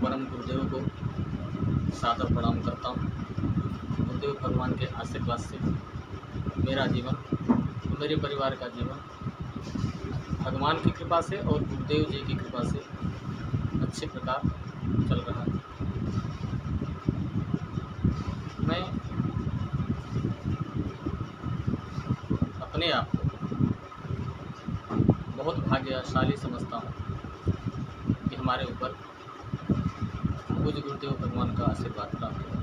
परम गुरुदेव को सादर प्रणाम करता हूँ। गुरुदेव भगवान के आशीर्वाद से मेरा जीवन, मेरे परिवार का जीवन भगवान की कृपा से और गुरुदेव जी की कृपा से अच्छे प्रकार चल रहा है। मैं अपने आप को बहुत भाग्यशाली समझता हूँ कि हमारे ऊपर पूज्य गुरुदेव भगवान का आशीर्वाद प्राप्त है।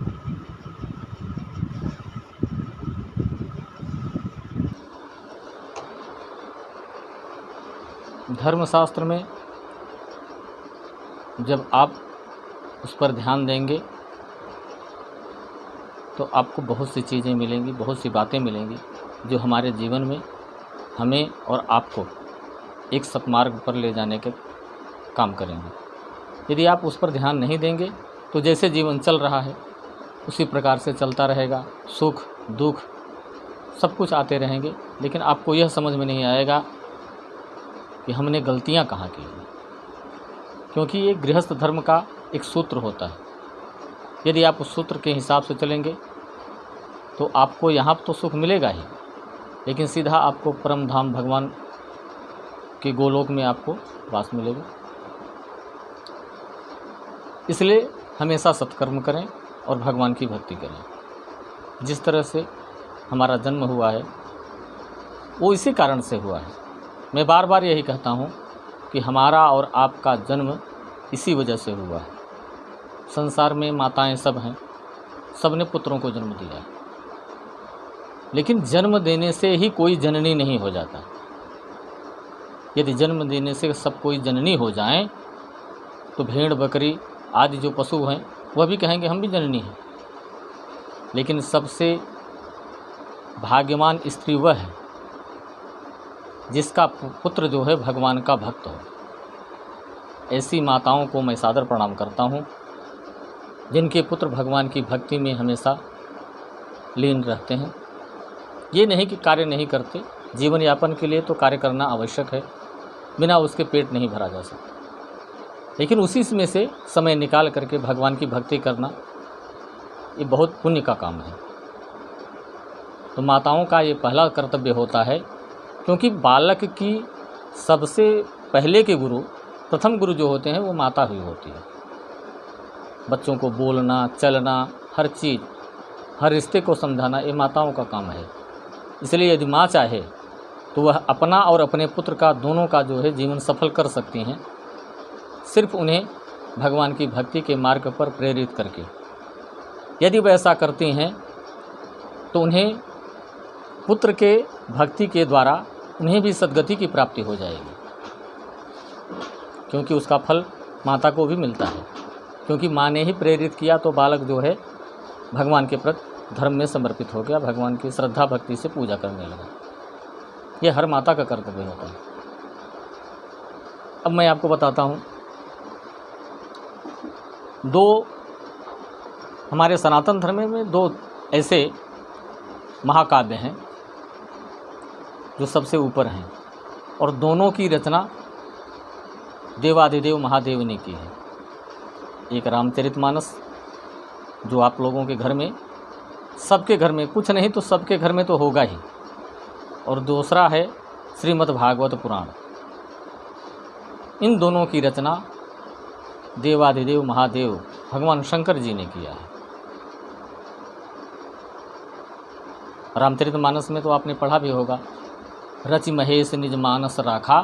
धर्मशास्त्र में जब आप उस पर ध्यान देंगे तो आपको बहुत सी चीज़ें मिलेंगी, बहुत सी बातें मिलेंगी जो हमारे जीवन में हमें और आपको एक सतमार्ग पर ले जाने के काम करेंगे। यदि आप उस पर ध्यान नहीं देंगे तो जैसे जीवन चल रहा है उसी प्रकार से चलता रहेगा। सुख दुख सब कुछ आते रहेंगे, लेकिन आपको यह समझ में नहीं आएगा कि हमने गलतियां कहाँ की हैं, क्योंकि ये गृहस्थ धर्म का एक सूत्र होता है। यदि आप उस सूत्र के हिसाब से चलेंगे तो आपको यहाँ तो सुख मिलेगा ही, लेकिन सीधा आपको परम धाम भगवान के गोलोक में आपको वास मिलेगा। इसलिए हमेशा सत्कर्म करें और भगवान की भक्ति करें। जिस तरह से हमारा जन्म हुआ है वो इसी कारण से हुआ है। मैं बार बार यही कहता हूँ कि हमारा और आपका जन्म इसी वजह से हुआ है। संसार में माताएं सब हैं, सब ने पुत्रों को जन्म दिया है, लेकिन जन्म देने से ही कोई जननी नहीं हो जाता। यदि जन्म देने से सब कोई जननी हो जाएं तो भेड़ बकरी आदि जो पशु हैं वह भी कहेंगे हम भी जननी हैं। लेकिन सबसे भाग्यवान स्त्री वह है जिसका पुत्र जो है भगवान का भक्त हो। ऐसी माताओं को मैं सादर प्रणाम करता हूँ जिनके पुत्र भगवान की भक्ति में हमेशा लीन रहते हैं। ये नहीं कि कार्य नहीं करते, जीवन यापन के लिए तो कार्य करना आवश्यक है, बिना उसके पेट नहीं भरा जा सकता, लेकिन उसी में से समय निकाल करके भगवान की भक्ति करना ये बहुत पुण्य का काम है। तो माताओं का ये पहला कर्तव्य होता है, क्योंकि बालक की सबसे पहले के गुरु, प्रथम गुरु जो होते हैं वो माता ही होती है। बच्चों को बोलना चलना, हर चीज़, हर रिश्ते को समझाना ये माताओं का काम है। इसलिए यदि माँ चाहे तो वह अपना और अपने पुत्र का दोनों का जो है जीवन सफल कर सकती हैं, सिर्फ उन्हें भगवान की भक्ति के मार्ग पर प्रेरित करके। यदि वह ऐसा करती हैं तो उन्हें पुत्र के भक्ति के द्वारा उन्हें भी सद्गति की प्राप्ति हो जाएगी, क्योंकि उसका फल माता को भी मिलता है। क्योंकि माँ ने ही प्रेरित किया तो बालक जो है भगवान के प्रति धर्म में समर्पित हो गया, भगवान की श्रद्धा भक्ति से पूजा करने लगा। ये हर माता का कर्तव्य होता है। अब मैं आपको बताता हूँ, दो हमारे सनातन धर्म में दो ऐसे महाकाव्य हैं जो सबसे ऊपर हैं, और दोनों की रचना देवाधिदेव महादेव ने की है। एक रामचरितमानस जो आप लोगों के घर में, सबके घर में, कुछ नहीं तो सबके घर में तो होगा ही, और दूसरा है श्रीमद् भागवत पुराण। इन दोनों की रचना देवाधिदेव महादेव भगवान शंकर जी ने किया है। रामचरितमानस में तो आपने पढ़ा भी होगा, रचि महेश निज मानस राखा,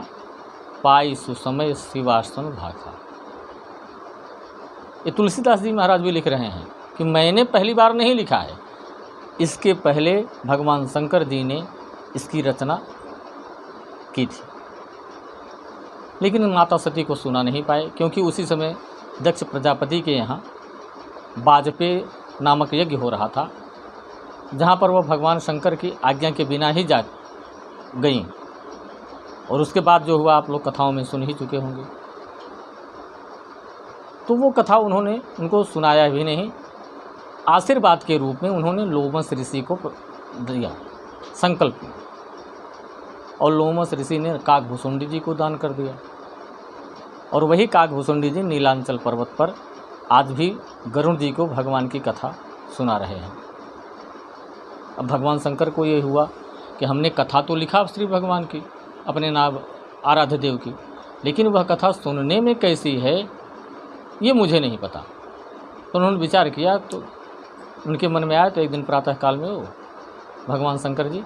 पाई सुसमय शिवासन भाखा। ये तुलसीदास जी महाराज भी लिख रहे हैं कि मैंने पहली बार नहीं लिखा है, इसके पहले भगवान शंकर जी ने इसकी रचना की थी, लेकिन माता सती को सुना नहीं पाए, क्योंकि उसी समय दक्ष प्रजापति के यहाँ वाजपेय नामक यज्ञ हो रहा था, जहाँ पर वह भगवान शंकर की आज्ञा के बिना ही जा गईं। और उसके बाद जो हुआ आप लोग कथाओं में सुन ही चुके होंगे। तो वो कथा उन्होंने उनको सुनाया भी नहीं, आशीर्वाद के रूप में उन्होंने लोमस ऋषि को दिया संकल्प, और लोमस ऋषि ने काकभुसुंडी जी को दान कर दिया। और वही काकभुसुंडी जी नीलांचल पर्वत पर आज भी गरुड़ जी को भगवान की कथा सुना रहे हैं। अब भगवान शंकर को ये हुआ कि हमने कथा तो लिखा श्री भगवान की, अपने नाम आराध्य देव की, लेकिन वह कथा सुनने में कैसी है ये मुझे नहीं पता। तो उन्होंने विचार किया, तो उनके मन में आया। तो एक दिन प्रातः काल में वो भगवान शंकर जी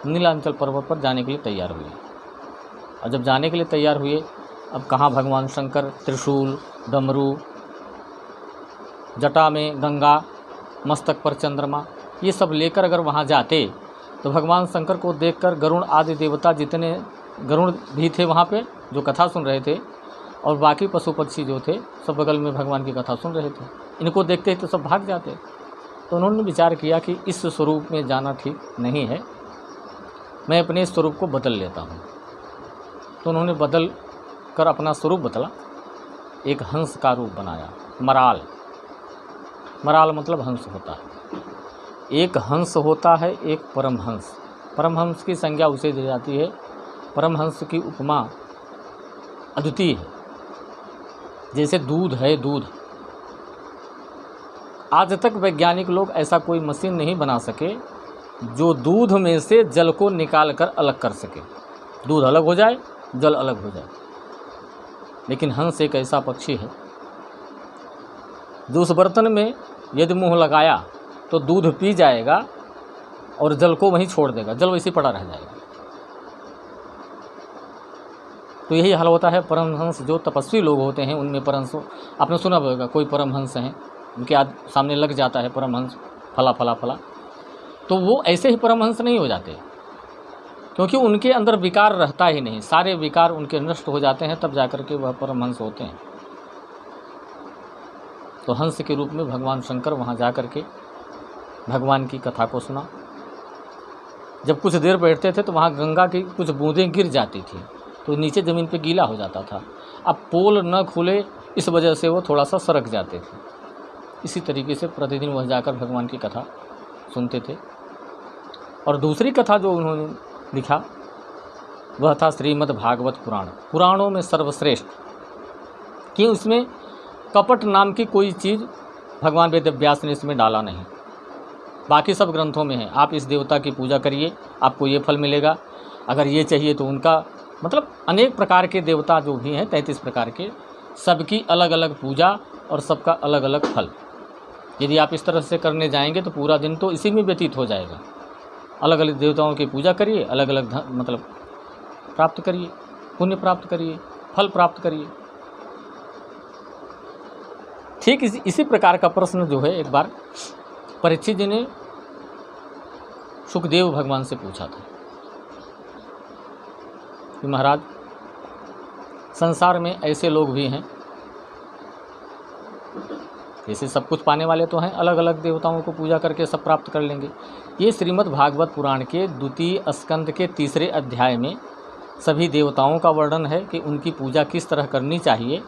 नीलांचल पर्वत पर जाने के लिए तैयार हुए। और जब जाने के लिए तैयार हुए, अब कहाँ भगवान शंकर त्रिशूल, डमरू, जटा में गंगा, मस्तक पर चंद्रमा, ये सब लेकर अगर वहाँ जाते तो भगवान शंकर को देखकर गरुड़ आदि देवता, जितने गरुड़ भी थे वहाँ पे जो कथा सुन रहे थे, और बाकी पशु पक्षी जो थे सब बगल में भगवान की कथा सुन रहे थे, इनको देखते ही तो सब भाग जाते। तो उन्होंने विचार किया कि इस स्वरूप में जाना ठीक नहीं है, मैं अपने स्वरूप को बदल लेता हूँ। तो उन्होंने बदल कर अपना स्वरूप बदला, एक हंस का रूप बनाया। मराल, मराल मतलब हंस होता है। एक हंस होता है, एक परमहंस। परमहंस की संज्ञा उसे दी जाती है, परमहंस की उपमा अद्वितीय है। जैसे दूध है, दूध, आज तक वैज्ञानिक लोग ऐसा कोई मशीन नहीं बना सके जो दूध में से जल को निकाल कर अलग कर सके। दूध अलग हो जाए, जल अलग हो जाए। लेकिन हंस एक ऐसा पक्षी है जो उस बर्तन में यदि मुंह लगाया तो दूध पी जाएगा और जल को वहीं छोड़ देगा, जल वैसे पड़ा रह जाएगा। तो यही हाल होता है परमहंस। जो तपस्वी लोग होते हैं उनमें परमहंस, आपने सुना होगा कोई परमहंस हैं, उनके सामने लग जाता है परमहंस, फला फला फला, तो वो ऐसे ही परमहंस नहीं हो जाते, क्योंकि उनके अंदर विकार रहता ही नहीं। सारे विकार उनके नष्ट हो जाते हैं, तब जाकर के वह परमहंस होते हैं। तो हंस के रूप में भगवान शंकर वहाँ जा कर के भगवान की कथा को सुना। जब कुछ देर बैठते थे तो वहाँ गंगा की कुछ बूंदें गिर जाती थी, तो नीचे ज़मीन पे गीला हो जाता था। अब पोल न खुले, इस वजह से वो थोड़ा सा सरक जाते थे। इसी तरीके से प्रतिदिन वह जाकर भगवान की कथा सुनते थे। और दूसरी कथा जो उन्होंने लिखा वह था श्रीमद् भागवत पुराण। पुराणों में सर्वश्रेष्ठ, कि उसमें कपट नाम की कोई चीज़ भगवान वेद व्यास ने इसमें डाला नहीं। बाकी सब ग्रंथों में है, आप इस देवता की पूजा करिए, आपको ये फल मिलेगा, अगर ये चाहिए तो उनका, मतलब अनेक प्रकार के देवता जो भी हैं 33 प्रकार के, सबकी अलग अलग पूजा और सबका अलग अलग फल। यदि आप इस तरह से करने जाएंगे तो पूरा दिन तो इसी में व्यतीत हो जाएगा। अलग अलग देवताओं की पूजा करिए, अलग अलग मतलब प्राप्त करिए, पुण्य प्राप्त करिए, फल प्राप्त करिए। ठीक इसी प्रकार का प्रश्न जो है एक बार परीक्षित जी ने सुखदेव भगवान से पूछा था कि महाराज, संसार में ऐसे लोग भी हैं, जैसे सब कुछ पाने वाले तो हैं, अलग अलग देवताओं को पूजा करके सब प्राप्त कर लेंगे। ये श्रीमद् भागवत पुराण के 2 स्कंद के 3 अध्याय में सभी देवताओं का वर्णन है कि उनकी पूजा किस तरह करनी चाहिए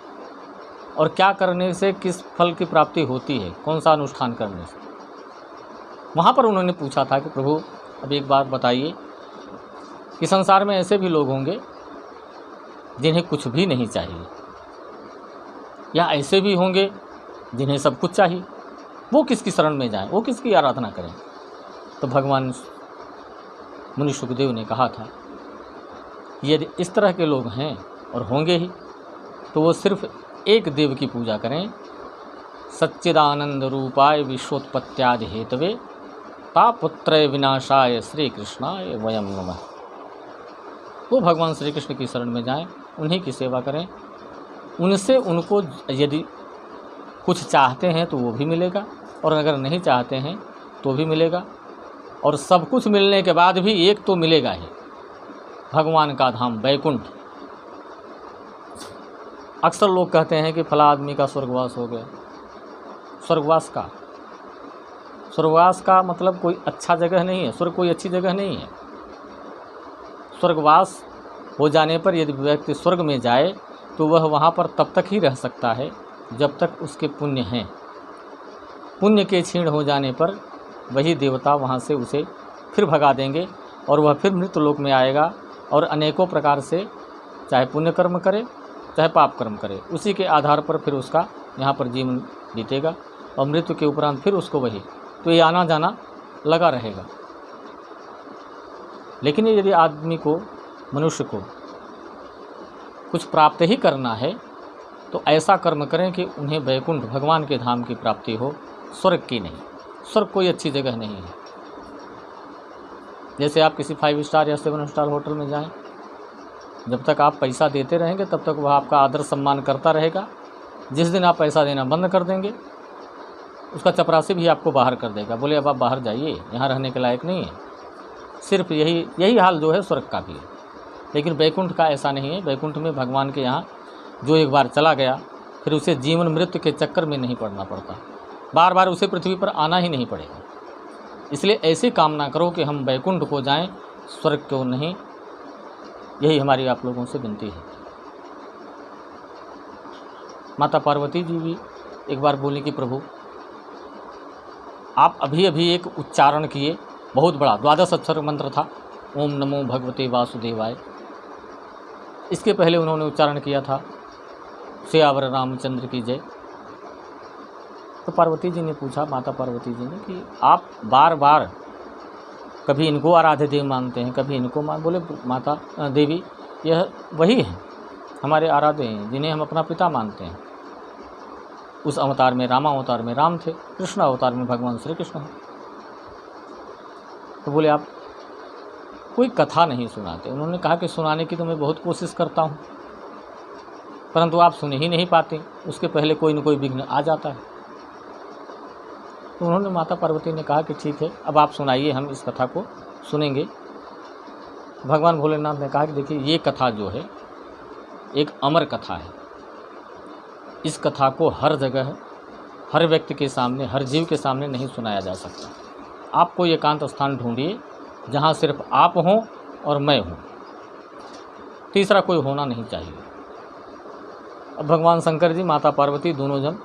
और क्या करने से किस फल की प्राप्ति होती है, कौन सा अनुष्ठान करने से। वहाँ पर उन्होंने पूछा था कि प्रभु अब एक बात बताइए कि संसार में ऐसे भी लोग होंगे जिन्हें कुछ भी नहीं चाहिए, या ऐसे भी होंगे जिन्हें सब कुछ चाहिए, वो किसकी शरण में जाएं, वो किसकी आराधना करें। तो भगवान मुनि सुखदेव ने कहा था यदि इस तरह के लोग हैं और होंगे ही, तो वो सिर्फ एक देव की पूजा करें, सच्चिदानंद रूपाय विश्वोत्पत्त्यादि हेतवे तापुत्रय विनाशाय श्री कृष्णाय वयम नमः। वो भगवान श्री कृष्ण की शरण में जाएं, उन्हीं की सेवा करें, उनसे उनको यदि कुछ चाहते हैं तो वो भी मिलेगा, और अगर नहीं चाहते हैं तो भी मिलेगा, और सब कुछ मिलने के बाद भी एक तो मिलेगा ही, भगवान का धाम वैकुंठ। अक्सर लोग कहते हैं कि फला आदमी का स्वर्गवास हो गया। स्वर्गवास का मतलब कोई अच्छा जगह नहीं है, स्वर्ग कोई अच्छी जगह नहीं है। स्वर्गवास हो जाने पर यदि व्यक्ति स्वर्ग में जाए तो वह वहाँ पर तब तक ही रह सकता है जब तक उसके पुण्य हैं। पुण्य के क्षीण हो जाने पर वही देवता वहाँ से उसे फिर भगा देंगे और वह फिर मृत लोक में आएगा और अनेकों प्रकार से चाहे पुण्य कर्म करे चाहे पाप कर्म करे, उसी के आधार पर फिर उसका यहाँ पर जीवन बीतेगा और मृत्यु के उपरांत फिर उसको वही, तो ये आना जाना लगा रहेगा। लेकिन यदि आदमी को, मनुष्य को कुछ प्राप्त ही करना है तो ऐसा कर्म करें कि उन्हें वैकुंठ भगवान के धाम की प्राप्ति हो, स्वर्ग की नहीं। स्वर्ग कोई अच्छी जगह नहीं है। जैसे आप किसी 5 स्टार या 7 स्टार होटल में जाएं, जब तक आप पैसा देते रहेंगे तब तक वह आपका आदर सम्मान करता रहेगा। जिस दिन आप पैसा देना बंद कर देंगे उसका चपरासी भी आपको बाहर कर देगा, बोले अब आप बाहर जाइए, यहाँ रहने के लायक नहीं है। सिर्फ यही हाल जो है स्वर्ग का भी है। लेकिन वैकुंठ का ऐसा नहीं है। वैकुंठ में भगवान के यहाँ जो एक बार चला गया फिर उसे जीवन मृत्यु के चक्कर में नहीं पड़ना पड़ता, बार बार उसे पृथ्वी पर आना ही नहीं पड़ेगा। इसलिए ऐसी कामना करो कि हम वैकुंठ को जाएं, स्वर्ग को नहीं। यही हमारी आप लोगों से विनती है। माता पार्वती जी भी एक बार बोली कि प्रभु आप अभी अभी एक उच्चारण किए, बहुत बड़ा 12 अक्षर मंत्र था, ओम नमो भगवते वासुदेवाय। इसके पहले उन्होंने उच्चारण किया था सियावर रामचंद्र की जय। तो पार्वती जी ने पूछा, माता पार्वती जी ने, कि आप बार बार कभी इनको आराध्य देव मानते हैं, कभी इनको बोले माता देवी यह वही है हमारे आराध्य हैं जिन्हें हम अपना पिता मानते हैं। उस अवतार में, रामा अवतार में राम थे, कृष्ण अवतार में भगवान श्री कृष्ण हैं। तो बोले आप कोई कथा नहीं सुनाते। उन्होंने कहा कि सुनाने की तो मैं बहुत कोशिश करता हूँ, परंतु आप सुन ही नहीं पाते, उसके पहले कोई न कोई विघ्न आ जाता है। तो उन्होंने, माता पार्वती ने कहा कि ठीक है, अब आप सुनाइए, हम इस कथा को सुनेंगे। भगवान भोलेनाथ ने कहा कि देखिए ये कथा जो है एक अमर कथा है। इस कथा को हर जगह, हर व्यक्ति के सामने, हर जीव के सामने नहीं सुनाया जा सकता। आप कोई एकांत स्थान ढूंढिए जहाँ सिर्फ आप हों और मैं हूँ, तीसरा कोई होना नहीं चाहिए। अब भगवान शंकर जी, माता पार्वती दोनों जन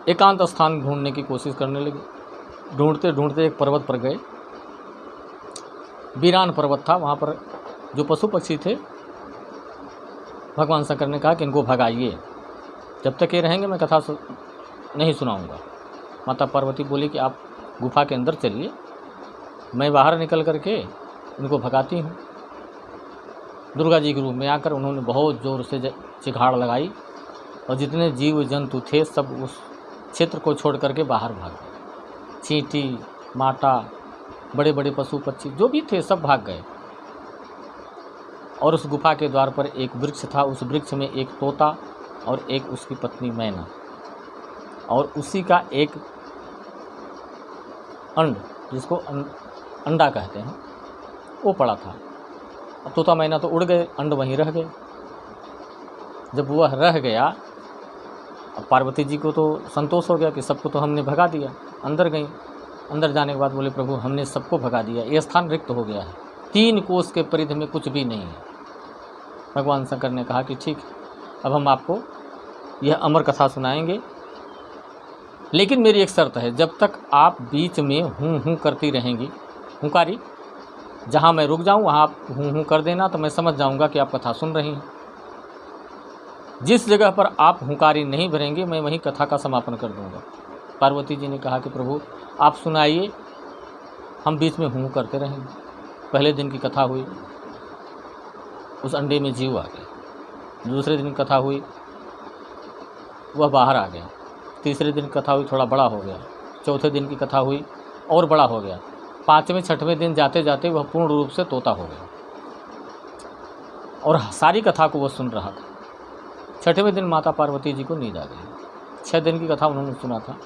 एकांत स्थान ढूंढने की कोशिश करने लगे। ढूंढते ढूंढते एक पर्वत पर गए। वीरान पर्वत था, वहाँ पर जो पशु पक्षी थे, भगवान शंकर ने कहा कि इनको भगाइए, जब तक ये रहेंगे मैं कथा नहीं सुनाऊंगा। माता पार्वती बोली कि आप गुफा के अंदर चलिए, मैं बाहर निकल करके इनको भगाती हूँ। दुर्गा जी के रूप में आकर उन्होंने बहुत ज़ोर से चिघाड़ लगाई और जितने जीव जंतु थे सब उस क्षेत्र को छोड़ करके बाहर भाग गए। चींटी, माटा, बड़े बड़े पशु पक्षी जो भी थे सब भाग गए। और उस गुफा के द्वार पर एक वृक्ष था, उस वृक्ष में एक तोता और एक उसकी पत्नी मैना, और उसी का एक अंड, जिसको अंडा कहते हैं, वो पड़ा था। अब तोता मैना तो उड़ गए, अंड वहीं रह गए। जब वह रह गया, अब पार्वती जी को तो संतोष हो गया कि सबको तो हमने भगा दिया। अंदर गई, अंदर जाने के बाद बोले प्रभु हमने सबको भगा दिया, ये स्थान रिक्त हो गया है, 3 कोस के परिधि में कुछ भी नहीं है। भगवान शंकर ने कहा कि ठीक, अब हम आपको यह अमर कथा सुनाएंगे, लेकिन मेरी एक शर्त है, जब तक आप बीच में हूँ करती रहेंगी, हुंकारी, जहाँ मैं रुक जाऊँ वहाँ आप हूँ कर देना, तो मैं समझ जाऊँगा कि आप कथा सुन रही हैं। जिस जगह पर आप हुंकारी नहीं भरेंगे मैं वहीं कथा का समापन कर दूँगा। पार्वती जी ने कहा कि प्रभु आप सुनाइए, हम बीच में हूँ करते रहेंगे। पहले दिन की कथा हुई, उस अंडे में जीव आ गया। दूसरे दिन कथा हुई, वह बाहर आ गया। तीसरे दिन कथा हुई, थोड़ा बड़ा हो गया। चौथे दिन की कथा हुई और बड़ा हो गया। 5वें 6वें दिन जाते जाते वह पूर्ण रूप से तोता हो गया और सारी कथा को वह सुन रहा था। 6वें दिन माता पार्वती जी को नींद आ गई। 6 दिन की कथा उन्होंने सुना था।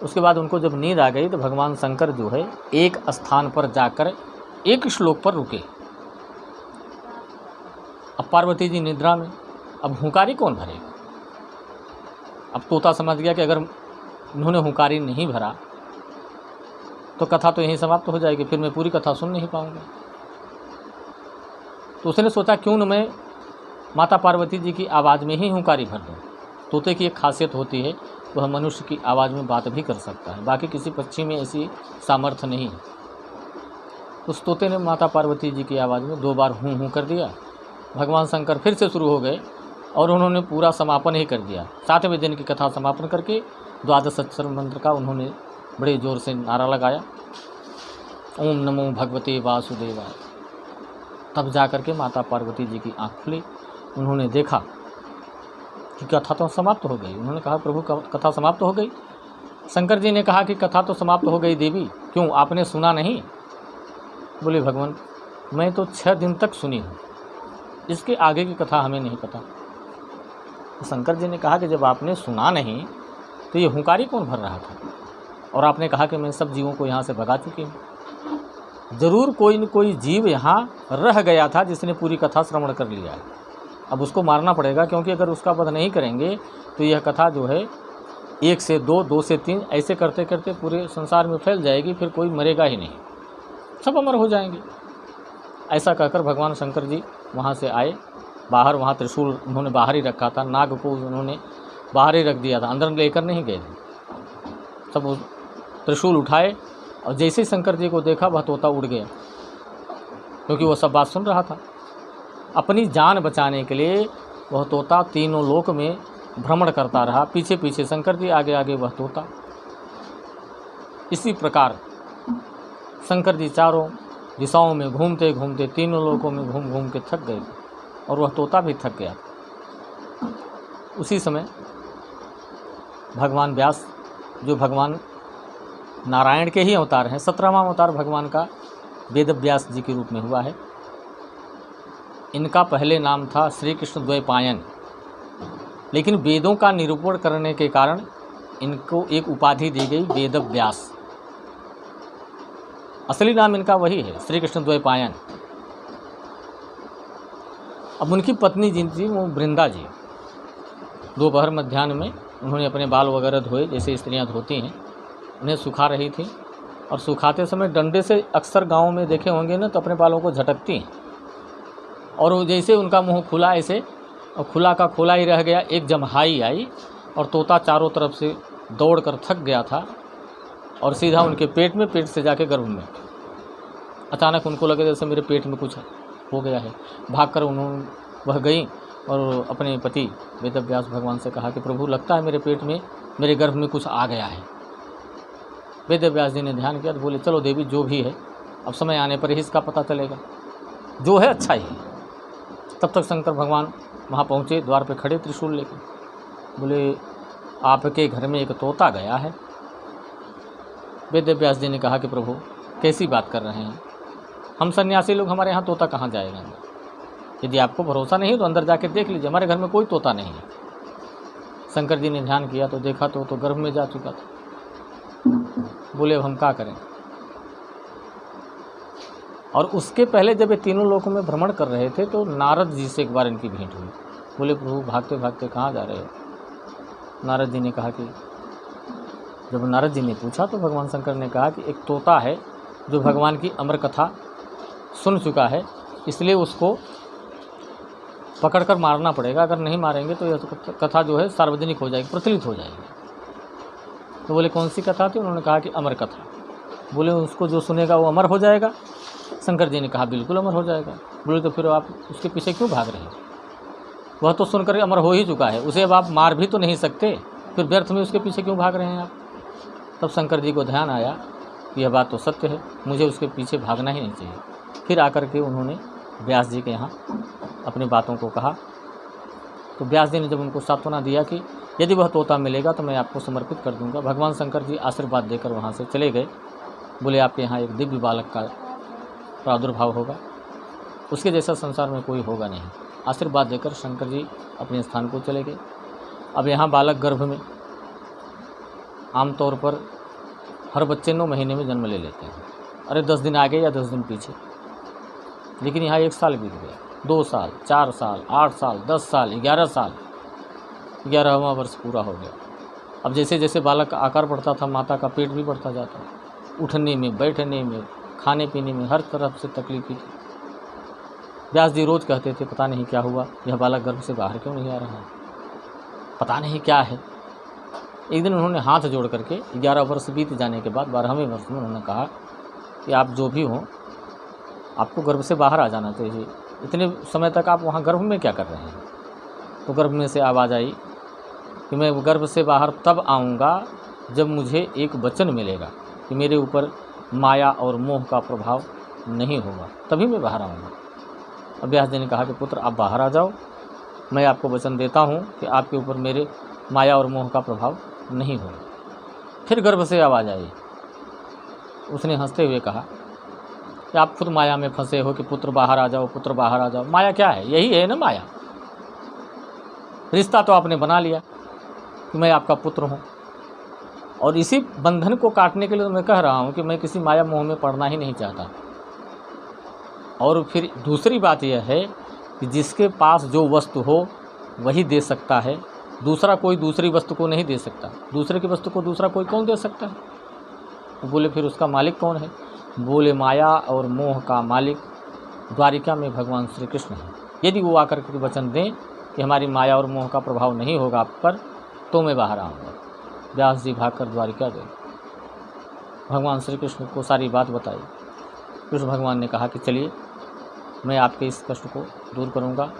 उसके बाद उनको जब नींद आ गई तो भगवान शंकर जो है एक स्थान पर जाकर एक श्लोक पर रुके। अब पार्वती जी निद्रा में, अब हुंकारी कौन भरेगा? अब तोता समझ गया कि अगर उन्होंने हुंकारी नहीं भरा तो कथा तो यहीं समाप्त हो जाएगी, फिर मैं पूरी कथा सुन नहीं पाऊंगा। तो उसने सोचा क्यों न मैं माता पार्वती जी की आवाज़ में ही हुंकारी भर दूँ। तोते की एक खासियत होती है, वह मनुष्य की आवाज़ में बात भी कर सकता है, बाकी किसी पक्षी में ऐसी सामर्थ्य नहीं है। उस तोते ने माता पार्वती जी की आवाज़ में 2 बार हूँ कर दिया। भगवान शंकर फिर से शुरू हो गए और उन्होंने पूरा समापन ही कर दिया। 7वें दिन की कथा समापन करके 12 अक्षर मंत्र का उन्होंने बड़े ज़ोर से नारा लगाया, ओम नमो भगवते वासुदेवाय। तब जा कर के माता पार्वती जी की आँख खुली। उन्होंने देखा कि कथा तो समाप्त हो गई। उन्होंने कहा, प्रभु कथा समाप्त हो गई? शंकर जी ने कहा कि कथा तो समाप्त हो गई देवी, क्यों आपने सुना नहीं? बोले, भगवान मैं तो 6 दिन तक सुनी हूँ, इसके आगे की कथा हमें नहीं पता। तो शंकर जी ने कहा कि जब आपने सुना नहीं तो ये हुंकारी कौन भर रहा था? और आपने कहा कि मैं सब जीवों को यहाँ से भगा चुकी हूँ। ज़रूर कोई न कोई जीव यहाँ रह गया था जिसने पूरी कथा श्रवण कर लिया है। अब उसको मारना पड़ेगा, क्योंकि अगर उसका वध नहीं करेंगे तो यह कथा जो है 1 से 2, 2 से 3 ऐसे करते करते पूरे संसार में फैल जाएगी, फिर कोई मरेगा ही नहीं, सब अमर हो जाएंगे। ऐसा कहकर भगवान शंकर जी वहाँ से आए बाहर। वहाँ त्रिशूल उन्होंने बाहर ही रखा था, नाग को उन्होंने बाहर ही रख दिया था, अंदर लेकर नहीं गए थे। सब वो त्रिशूल उठाए और जैसे ही शंकर जी को देखा वह तोता उड़ गया, क्योंकि वो सब बात सुन रहा था। अपनी जान बचाने के लिए वह तोता तीनों लोक में भ्रमण करता रहा, पीछे पीछे शंकर जी, आगे आगे वह तोता। इसी प्रकार शंकर जी चारों दिशाओं में घूमते घूमते तीनों लोकों में घूम घूम के थक गए और वह तोता भी थक गया। उसी समय भगवान व्यास, जो भगवान नारायण के ही अवतार हैं, 17वां अवतार भगवान का वेद व्यास जी के रूप में हुआ है। इनका पहले नाम था श्री कृष्ण द्वैपायन, लेकिन वेदों का निरूपण करने के कारण इनको एक उपाधि दी गई वेद व्यास। असली नाम इनका वही है, श्री कृष्ण द्वैपायन। अब उनकी पत्नी जिन थी वो वृंदा जी, दोपहर मध्याह्न में उन्होंने अपने बाल वगैरह धोए, जैसे स्त्रियां धोती हैं, उन्हें सुखा रही थी। और सुखाते समय डंडे से अक्सर गाँव में देखे होंगे ना, तो अपने बालों को झटकती हैं। और वो जैसे उनका मुंह खुला ऐसे, और खुला का खोला ही रह गया, एक जम्हाई आई और तोता चारों तरफ से दौड़कर थक गया था और सीधा उनके पेट में, पेट से जाके गर्भ में। अचानक उनको लगे जैसे मेरे पेट में कुछ हो गया है। भागकर उन्होंने वह गई और अपने पति वेद व्यास भगवान से कहा कि प्रभु लगता है मेरे पेट में, मेरे गर्भ में कुछ आ गया है। वेद व्यास जी ने ध्यान किया तो बोले, चलो देवी जो भी है अब समय आने पर ही इसका पता चलेगा, जो है अच्छा ही है। तब तक शंकर भगवान वहाँ पहुँचे, द्वार पे खड़े त्रिशूल लेकर। बोले, आपके घर में एक तोता गया है। वेद व्यास जी ने कहा कि प्रभु कैसी बात कर रहे हैं, हम सन्यासी लोग, हमारे यहाँ तोता कहाँ जाएगा? यदि आपको भरोसा नहीं तो अंदर जाके देख लीजिए, हमारे घर में कोई तोता नहीं है। शंकर जी ने ध्यान किया तो देखा तो गर्भ में जा चुका था। बोले, अब हम क्या करें? और उसके पहले जब ये तीनों लोकों में भ्रमण कर रहे थे तो नारद जी से एक बार इनकी भेंट हुई। बोले, प्रभु भागते भागते कहाँ जा रहे हो? नारद जी ने कहा कि, जब नारद जी ने पूछा तो भगवान शंकर ने कहा कि एक तोता है जो भगवान की अमर कथा सुन चुका है, इसलिए उसको पकड़कर मारना पड़ेगा। अगर नहीं मारेंगे तो यह कथा जो है सार्वजनिक हो जाएगी, प्रचलित हो जाएगी। तो बोले, कौन सी कथा थी? उन्होंने कहा कि अमर कथा। बोले, उसको जो सुनेगा वो अमर हो जाएगा? शंकर जी ने कहा, बिल्कुल अमर हो जाएगा। बोले, तो फिर आप उसके पीछे क्यों भाग रहे हैं? वह तो सुनकर अमर हो ही चुका है, उसे अब आप मार भी तो नहीं सकते, फिर व्यर्थ में उसके पीछे क्यों भाग रहे हैं आप? तब शंकर जी को ध्यान आया, यह बात तो सत्य है, मुझे उसके पीछे भागना ही नहीं चाहिए। फिर आकर के उन्होंने व्यास जी के यहाँ अपनी बातों को कहा। तो व्यास जी ने जब उनको सांत्वना दिया कि यदि वह तोता मिलेगा तो मैं आपको समर्पित कर दूंगा, भगवान शंकर जी आशीर्वाद देकर वहाँ से चले गए। बोले, आपके यहाँ एक दिव्य बालक का प्रादुर्भाव होगा, उसके जैसा संसार में कोई होगा नहीं। आशीर्वाद देकर शंकर जी अपने स्थान को चले गए। अब यहाँ बालक गर्भ में, आमतौर पर हर बच्चे 9 महीने में जन्म ले लेते हैं, अरे 10 दिन आगे या 10 दिन पीछे, लेकिन यहाँ 1 साल बीत गया, 2 साल, 4 साल, 8 साल, 10 साल, 11 साल, 11वां वर्ष पूरा हो गया। अब जैसे जैसे बालक का आकार बढ़ता था, माता का पेट भी बढ़ता जाता, उठने में, बैठने में, खाने पीने में हर तरफ से तकलीफ थी। व्यास जी रोज़ कहते थे, पता नहीं क्या हुआ, यह बालक गर्भ से बाहर क्यों नहीं आ रहा है, पता नहीं क्या है। एक दिन उन्होंने हाथ जोड़ करके 11 वर्ष बीत जाने के बाद 12वें वर्ष में उन्होंने कहा कि आप जो भी हों, आपको गर्भ से बाहर आ जाना चाहिए, इतने समय तक आप वहाँ गर्भ में क्या कर रहे हैं? तो गर्भ में से आवाज़ आई कि मैं गर्भ से बाहर तब आऊँगा जब मुझे एक वचन मिलेगा कि मेरे ऊपर माया और मोह का प्रभाव नहीं होगा, तभी मैं बाहर आऊँगा। अब व्यास जी ने कहा कि पुत्र आप बाहर आ जाओ, मैं आपको वचन देता हूँ कि आपके ऊपर मेरे माया और मोह का प्रभाव नहीं होगा। फिर गर्भ से आवाज़ आई, उसने हंसते हुए कहा कि आप खुद माया में फंसे हो कि पुत्र बाहर आ जाओ, पुत्र बाहर आ जाओ। माया क्या है? यही है ना माया। रिश्ता तो आपने बना लिया कि मैं आपका पुत्र हूँ, और इसी बंधन को काटने के लिए तो मैं कह रहा हूँ कि मैं किसी माया मोह में पड़ना ही नहीं चाहता। और फिर दूसरी बात यह है कि जिसके पास जो वस्तु हो वही दे सकता है, दूसरा कोई दूसरी वस्तु को नहीं दे सकता। दूसरे की वस्तु को दूसरा कोई कौन दे सकता है? तो बोले फिर उसका मालिक कौन है? बोले माया और मोह का मालिक द्वारिका में भगवान श्री कृष्ण है। यदि वो आकर के वचन दें कि हमारी माया और मोह का प्रभाव नहीं होगा आप पर, तो मैं बाहर आऊँगा। व्यास जी भागकर द्वारिका गए, भगवान श्री कृष्ण को सारी बात बताई। कृष्ण भगवान ने कहा कि चलिए मैं आपके इस कष्ट को दूर करूँगा।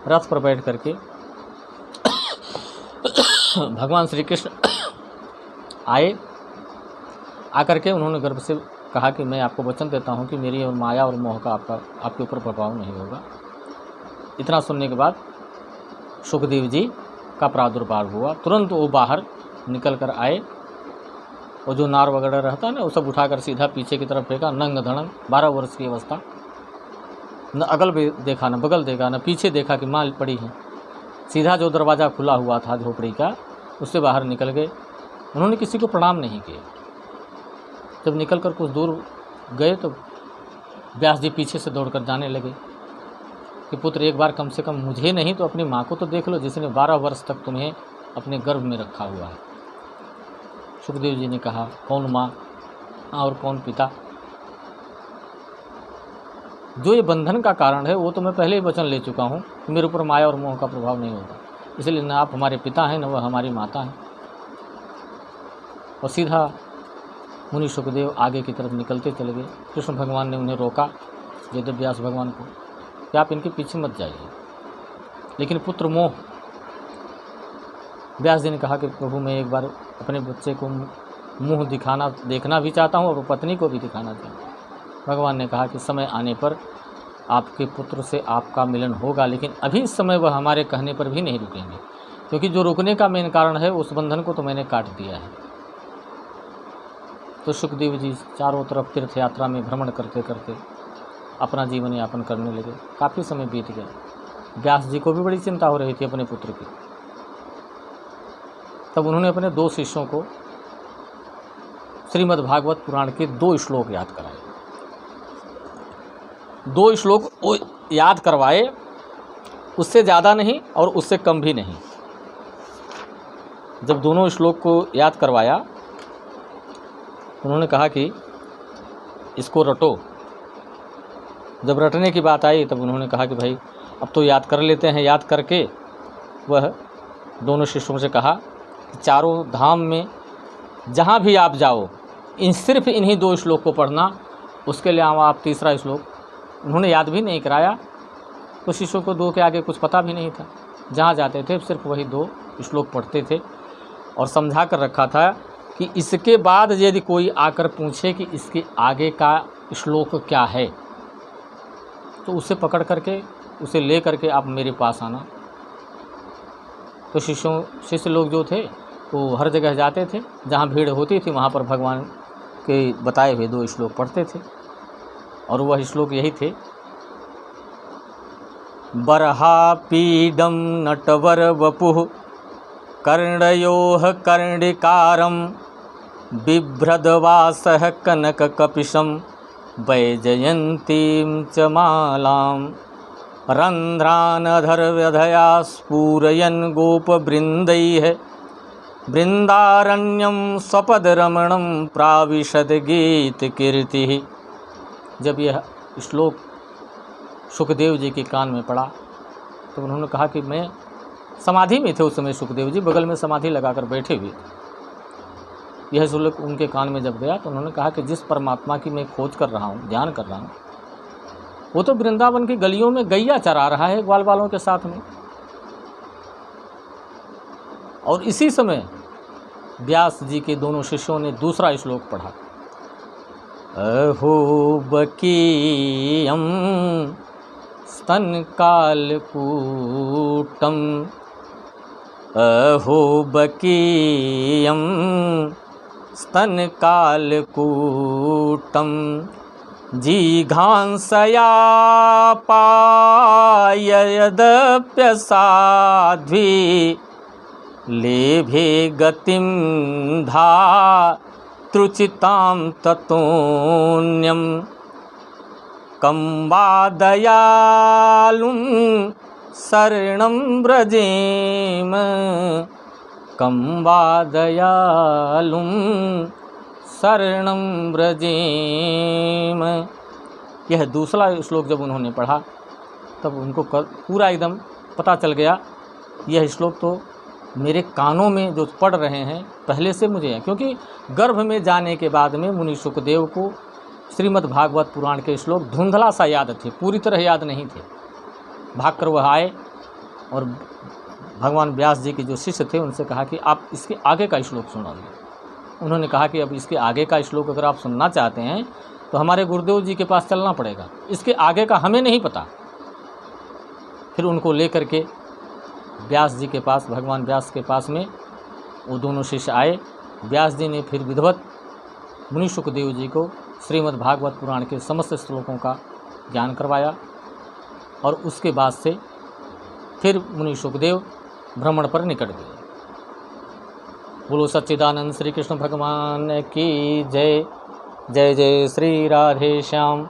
रथ पर बैठ करके भगवान श्री कृष्ण आए। आकर के उन्होंने गर्भ से कहा कि मैं आपको वचन देता हूँ कि मेरी और माया और मोह का आपके ऊपर प्रभाव नहीं होगा। इतना सुनने के बाद सुखदेव जी का प्रादुर्भाव हुआ। तुरंत वो बाहर निकल कर आए और जो नार वगैरह रहता है ना, वो सब उठाकर सीधा पीछे की तरफ फेंका। नंग धड़ंग 12 वर्ष की अवस्था, न अगल देखा न बगल देखा न पीछे देखा कि माँ पड़ी है। सीधा जो दरवाज़ा खुला हुआ था झोपड़ी का, उससे बाहर निकल गए। उन्होंने किसी को प्रणाम नहीं किया। जब निकल कर कुछ दूर गए तो व्यास जी पीछे से दौड़कर जाने लगे कि पुत्र एक बार कम से कम मुझे नहीं तो अपनी माँ को तो देख लो, जिसने 12 वर्ष तक तुम्हें अपने गर्भ में रखा हुआ है। सुखदेव जी ने कहा कौन माँ और कौन पिता? जो ये बंधन का कारण है वो तो मैं पहले ही वचन ले चुका हूँ कि मेरे ऊपर माया और मोह का प्रभाव नहीं होगा। इसलिए न आप हमारे पिता हैं न वह हमारी माता हैं। और सीधा मुनि सुखदेव आगे की तरफ निकलते चले गए। कृष्ण भगवान ने उन्हें रोका, वेद व्यास भगवान को, कि आप इनके पीछे मत जाइए। लेकिन पुत्र मोह, व्यास जी ने कहा कि प्रभु मैं एक बार अपने बच्चे को मुँह देखना भी चाहता हूँ और पत्नी को भी दिखाना चाहता हूँ। भगवान ने कहा कि समय आने पर आपके पुत्र से आपका मिलन होगा, लेकिन अभी इस समय वह हमारे कहने पर भी नहीं रुकेंगे, क्योंकि जो रुकने का मेन कारण है उस बंधन को तो मैंने काट दिया है। तो सुखदेव जी चारों तरफ तीर्थ यात्रा में भ्रमण करते करते अपना जीवन यापन करने लगे। काफ़ी समय बीत गया। व्यास जी को भी बड़ी चिंता हो रही थी अपने पुत्र की। तब उन्होंने अपने 2 शिष्यों को श्रीमद् भागवत पुराण के 2 श्लोक याद कराए। 2 श्लोक याद करवाए, उससे ज़्यादा नहीं और उससे कम भी नहीं। जब दोनों श्लोक को याद करवाया, उन्होंने कहा कि इसको रटो। जब रटने की बात आई तब उन्होंने कहा कि भाई अब तो याद कर लेते हैं। याद करके वह दोनों शिष्यों से कहा कि चारों धाम में जहाँ भी आप जाओ सिर्फ इन्हीं 2 श्लोक को पढ़ना, उसके अलावा आप तीसरा श्लोक उन्होंने याद भी नहीं कराया। कुछ शिष्यों को 2 के आगे कुछ पता भी नहीं था। जहाँ जाते थे सिर्फ वही 2 श्लोक पढ़ते थे और समझा कर रखा था कि इसके बाद यदि कोई आकर पूछे कि इसके आगे का श्लोक क्या है तो उसे पकड़ करके उसे ले करके आप मेरे पास आना। तो शिष्य लोग जो थे वो हर जगह जाते थे, जहाँ भीड़ होती थी वहाँ पर भगवान के बताए हुए 2 श्लोक पढ़ते थे। और वह श्लोक यही थे, बर्हापीडं नटवर वपुः कर्णयोः कर्णिकारं बिभ्रदवासः कनककपिशं वैजयन्तीं च मालां रन्ध्रानधरव्यधया स्फूरयन् गोपवृन्दैः वृन्दारण्यं स्वपदरमणं प्राविशद गीतकीर्तिः। जब यह श्लोक सुखदेव जी के कान में पड़ा तो उन्होंने कहा कि मैं समाधि में थे उस समय। सुखदेव जी बगल में समाधि लगाकर बैठे हुए। यह श्लोक उनके कान में जब गया तो उन्होंने कहा कि जिस परमात्मा की मैं खोज कर रहा हूँ, ध्यान कर रहा हूँ, वो तो वृंदावन की गलियों में गैया चरा रहा है ग्वाल बालों के साथ में। और इसी समय व्यास जी के दोनों शिष्यों ने दूसरा श्लोक पढ़ा। अहो बकीयम स्तन कालकूटम, अहो बकीयम स्तन कालकूटम, जिघांसया पाययदप्यसाध्वी, लेभे गतिं धातृचितां ततोऽन्यं, कं वा दयालुं शरणं व्रजेम, कं वा दयालुं शरणं व्रजेम। यह दूसरा श्लोक जब उन्होंने पढ़ा तब उनको पूरा एकदम पता चल गया, यह श्लोक तो मेरे कानों में जो पढ़ रहे हैं पहले से मुझे है, क्योंकि गर्भ में जाने के बाद में मुनि शुकदेव को श्रीमद् भागवत पुराण के श्लोक धुंधला सा याद थे, पूरी तरह याद नहीं थे। भागकर वह आए और भगवान व्यास जी के जो शिष्य थे उनसे कहा कि आप इसके आगे का श्लोक सुनाइए। उन्होंने कहा कि अब इसके आगे का श्लोक अगर आप सुनना चाहते हैं तो हमारे गुरुदेव जी के पास चलना पड़ेगा, इसके आगे का हमें नहीं पता। फिर उनको लेकर के व्यास जी के पास, भगवान व्यास के पास में वो दोनों शिष्य आए। व्यास जी ने फिर विधिवत मुनि शुकदेव जी को श्रीमद् भागवत पुराण के समस्त श्लोकों का ज्ञान करवाया और उसके बाद से फिर मुनि शुकदेव भ्रमण पर निकट गए। बोलो सच्चिदानंद श्री कृष्ण भगवान की जय। जय जय श्री राधे श्याम।